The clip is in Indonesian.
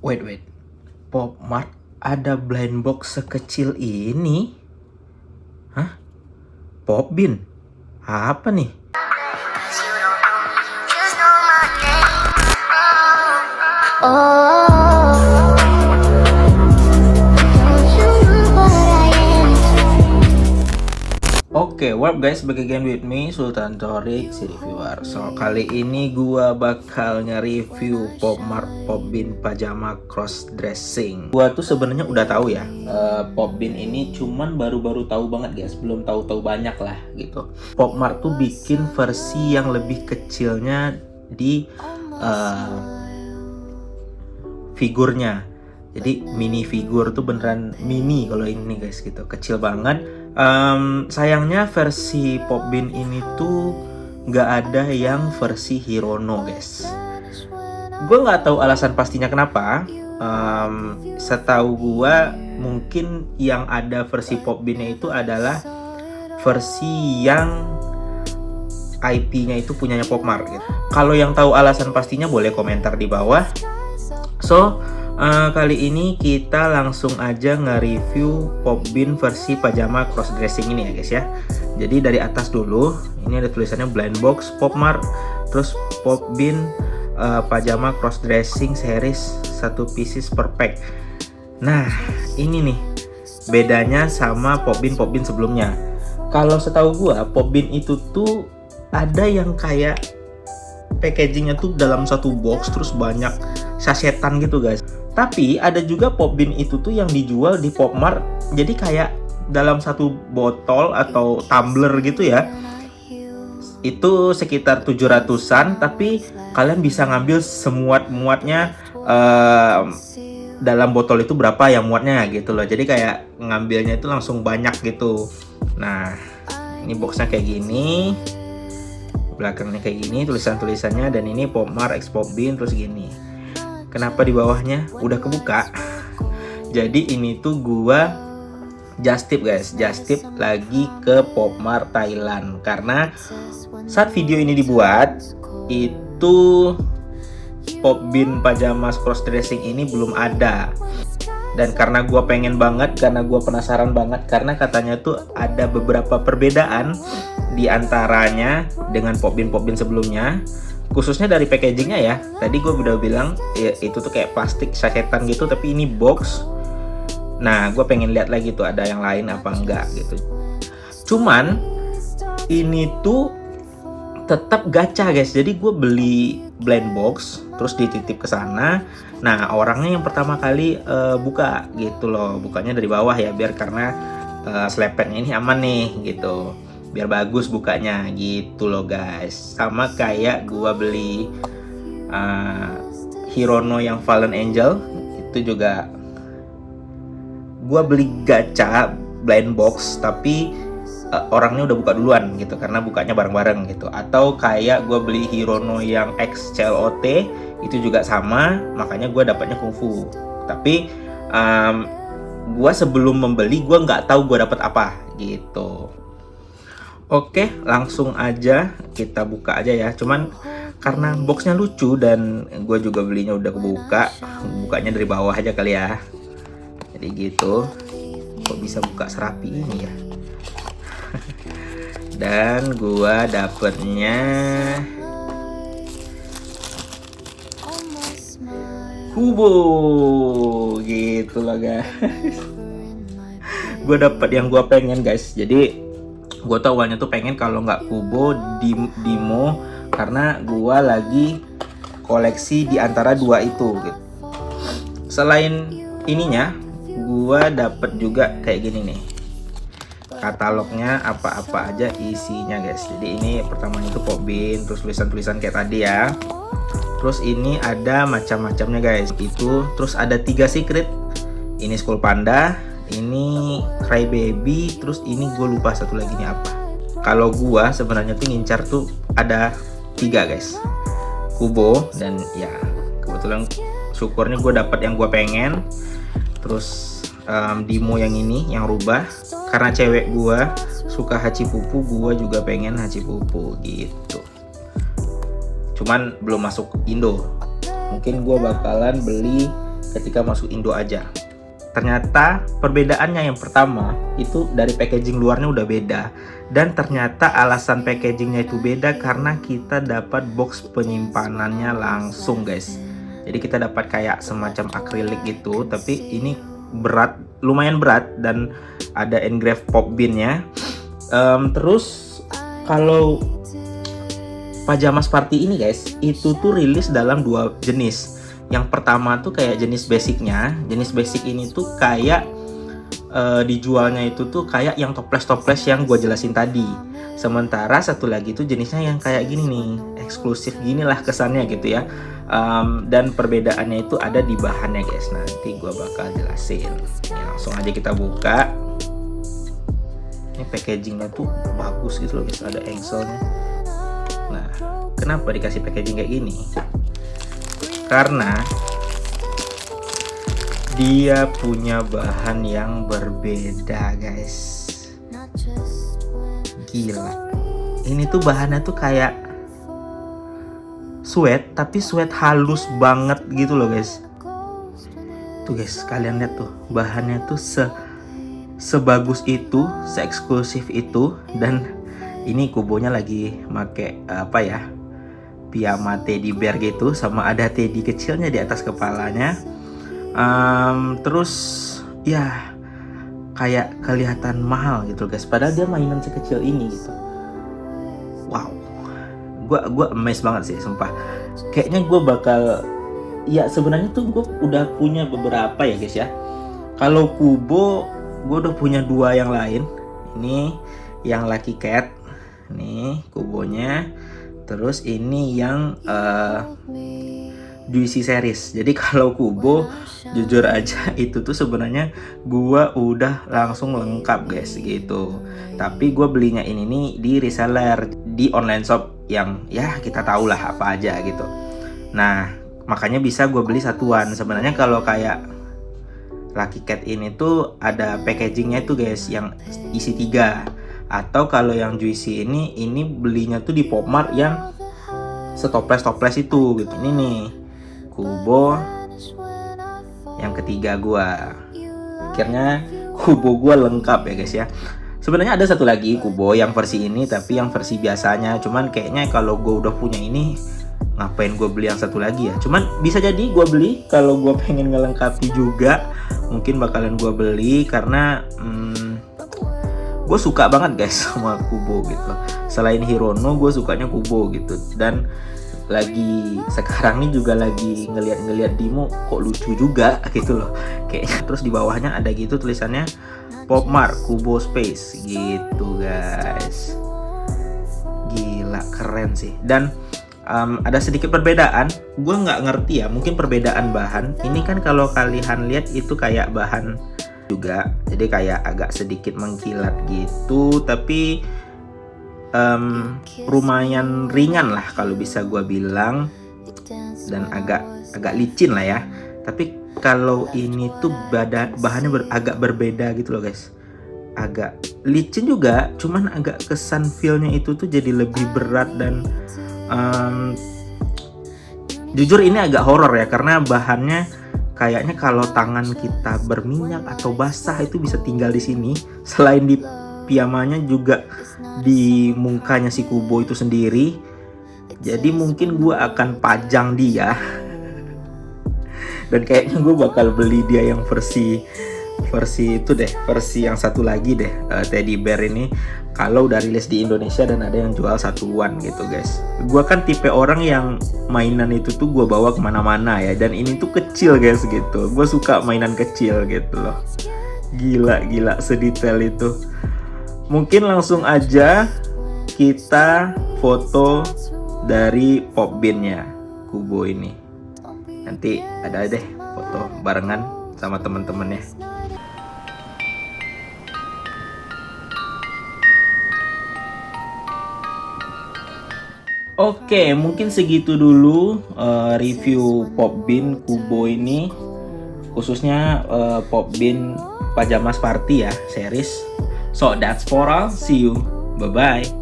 Wait. Pop Mart ada blind box sekecil ini? Hah? Pop Bin? Apa nih? Oke, warp guys, back again with me Sultan Torik, si reviewer. So, kali ini gua bakal nge-review Pop Mart Pop Bin Pajama Cross Dressing. Gua tuh sebenarnya udah tahu ya, Pop Bin ini cuman baru-baru tahu banget guys, belum tahu-tahu banyak lah gitu. Pop Mart tuh bikin versi yang lebih kecilnya di figurnya. Jadi mini figur tuh beneran mini kalau ini guys gitu, kecil banget. Sayangnya versi Pop Bin ini tuh nggak ada yang versi Hirono guys. Gue nggak tahu alasan pastinya kenapa. Setahu gue mungkin yang ada versi Pop Bin-nya itu adalah versi yang IP-nya itu punyanya Pop Mart gitu. Kalau yang tahu alasan pastinya boleh komentar di bawah. So kali ini kita langsung aja nge-review Pop Bin versi pajama cross dressing ini ya guys ya. Jadi dari atas dulu, ini ada tulisannya blind box Pop Mart, terus Pop Bin pajama cross dressing series 1 pieces per pack. Nah ini nih bedanya sama Pop Bin sebelumnya. Kalau setahu gua Pop Bin itu tuh ada yang kayak packagingnya tuh dalam satu box terus banyak sasetan gitu guys. Tapi ada juga Pop Bin itu tuh yang dijual di Pop Mart, jadi kayak dalam satu botol atau tumbler gitu ya. Itu sekitar 700-an, tapi kalian bisa ngambil semuat-muatnya dalam botol itu berapa yang muatnya gitu loh. Jadi kayak ngambilnya itu langsung banyak gitu. Nah, ini boxnya kayak gini. Belakangnya kayak gini tulisan-tulisannya, dan ini Pop Mart X Pop Bin terus gini. Kenapa di bawahnya udah kebuka? Jadi ini tuh gua just tip guys, just tip lagi ke Pop Mart Thailand, karena saat video ini dibuat itu Pop Bin pajama cross dressing ini belum ada. Dan karena gua pengen banget, karena gua penasaran banget, karena katanya tuh ada beberapa perbedaan di antaranya dengan Pop Bin sebelumnya. Khususnya dari packagingnya ya. Tadi gue udah bilang ya, itu tuh kayak plastik sasetan gitu, tapi ini box. Nah, gue pengen lihat lagi tuh ada yang lain apa enggak gitu. Cuman ini tuh tetap gacha guys. Jadi gue beli blind box terus dititip ke sana. Nah, orangnya yang pertama kali buka gitu loh. Bukanya dari bawah ya, biar karena selepetnya ini aman nih gitu. Biar bagus bukanya gitu loh guys. Sama kayak gua beli Hirono yang Fallen Angel, itu juga gua beli gacha blind box, tapi orangnya udah buka duluan gitu, karena bukanya bareng-bareng gitu. Atau kayak gua beli Hirono yang X CLOT, itu juga sama, makanya gua dapatnya kungfu. Tapi gua sebelum membeli gua nggak tahu gua dapat apa gitu. Oke, langsung aja kita buka aja ya. Cuman karena boxnya lucu dan gue juga belinya udah kebuka, bukanya dari bawah aja kali ya. Jadi gitu. Kok bisa buka serapi ini ya? Dan gue dapetnya Kubo gitu loh guys. Gue dapet yang gue pengen guys. Jadi gue tuh awalnya tuh pengen kalau nggak Kubo Dimo, karena gue lagi koleksi di antara dua itu gitu. Selain ininya, gue dapet juga kayak gini nih, katalognya apa-apa aja isinya guys. Jadi ini pertama itu Pop Bin, terus tulisan-tulisan kayak tadi ya. Terus ini ada macam-macamnya guys. Itu terus ada 3 secret. Ini Skull Panda, ini Cry Baby, terus ini gue lupa satu lagi nih apa. Kalau gue sebenarnya tuh ngincar tuh ada 3 guys, Kubo, dan ya kebetulan syukurnya gue dapat yang gue pengen. Terus Dimo yang ini yang rubah, karena cewek gue suka Hachipupu, gue juga pengen Hachipupu gitu. Cuman belum masuk Indo. Mungkin gue bakalan beli ketika masuk Indo aja. Ternyata perbedaannya yang pertama itu dari packaging luarnya udah beda, dan ternyata alasan packagingnya itu beda karena kita dapat box penyimpanannya langsung guys. Jadi kita dapat kayak semacam akrilik gitu, tapi ini berat, lumayan berat, dan ada engrave pop bean-nya. Terus kalau pajamas party ini guys, itu tuh rilis dalam 2 jenis. Yang pertama tuh kayak jenis basicnya. Jenis basic ini tuh kayak dijualnya itu tuh kayak yang toples-toples yang gue jelasin tadi. Sementara satu lagi tuh jenisnya yang kayak gini nih, eksklusif gini lah kesannya gitu ya. Dan perbedaannya itu ada di bahannya guys. Nanti gue bakal jelasin. Ya, langsung aja kita buka. Ini packagingnya tuh bagus gitu loh guys, ada engselnya. Nah, kenapa dikasih packaging kayak gini? Karena dia punya bahan yang berbeda guys. Gila, ini tuh bahannya tuh kayak sweat, tapi sweat halus banget gitu loh guys. Tuh guys, kalian lihat tuh, bahannya tuh sebagus itu, seeksklusif itu. Dan ini kubonya lagi make apa ya, piyama teddy bear gitu, sama ada teddy kecilnya di atas kepalanya. Terus ya kayak kelihatan mahal gitu guys, padahal dia mainan sekecil ini gitu. Wow, gua amazed banget sih sumpah. Kayaknya gue bakal, ya sebenarnya tuh gue udah punya beberapa ya guys ya. Kalau kubo gue udah punya 2 yang lain. Ini yang Lucky Cat, nih kubonya. Terus ini yang Juicy series. Jadi kalau kubo jujur aja itu tuh sebenarnya gua udah langsung lengkap guys gitu. Tapi gua belinya ini nih di reseller, di online shop yang ya kita tahu lah apa aja gitu. Nah, makanya bisa gua beli satuan. Sebenarnya kalau kayak Lucky Cat ini tuh ada packagingnya tuh guys yang isi 3. Atau kalau yang Juicy ini belinya tuh di Popmart yang setoples-toples itu gitu. Ini nih kubo yang ketiga gua. Akhirnya kubo gua lengkap ya guys ya. Sebenarnya ada satu lagi kubo yang versi ini, tapi yang versi biasanya. Cuman kayaknya kalau gua udah punya ini, ngapain gua beli yang satu lagi ya. Cuman bisa jadi gua beli kalau gua pengen ngelengkapi juga. Mungkin bakalan gua beli karena gue suka banget guys sama kubo gitu. Selain Hirono, gue sukanya kubo gitu. Dan lagi sekarang nih juga lagi ngeliat Dimo, kok lucu juga gitu loh kayaknya. Terus di bawahnya ada gitu tulisannya Popmart Kubo Space gitu guys. Gila, keren sih. Dan ada sedikit perbedaan. Gue nggak ngerti ya, mungkin perbedaan bahan. Ini kan kalau kalian lihat itu kayak bahan juga, jadi kayak agak sedikit mengkilat gitu, tapi lumayan ringan lah kalau bisa gue bilang, dan agak licin lah ya. Tapi kalau ini tuh bahannya agak berbeda gitu loh guys, agak licin juga, cuman agak kesan feelnya itu tuh jadi lebih berat. Dan jujur ini agak horor ya, karena bahannya kayaknya kalau tangan kita berminyak atau basah itu bisa tinggal di sini. Selain di piyamanya juga di mukanya si kubo itu sendiri. Jadi mungkin gue akan pajang dia. Dan kayaknya gue bakal beli dia yang versi itu deh, versi yang satu lagi deh, teddy bear ini. Kalau udah rilis di Indonesia dan ada yang jual satuan gitu guys. Gue kan tipe orang yang mainan itu tuh gue bawa kemana-mana ya. Dan ini tuh kecil guys gitu. Gue suka mainan kecil gitu loh. Gila sedetail itu. Mungkin langsung aja kita foto dari pop bean-nya kubo ini. Nanti ada deh foto barengan sama temen-temennya. Oke, mungkin segitu dulu review pop bean kubo ini, khususnya pop bean pajamas party ya series. So that's for all, see you, bye bye.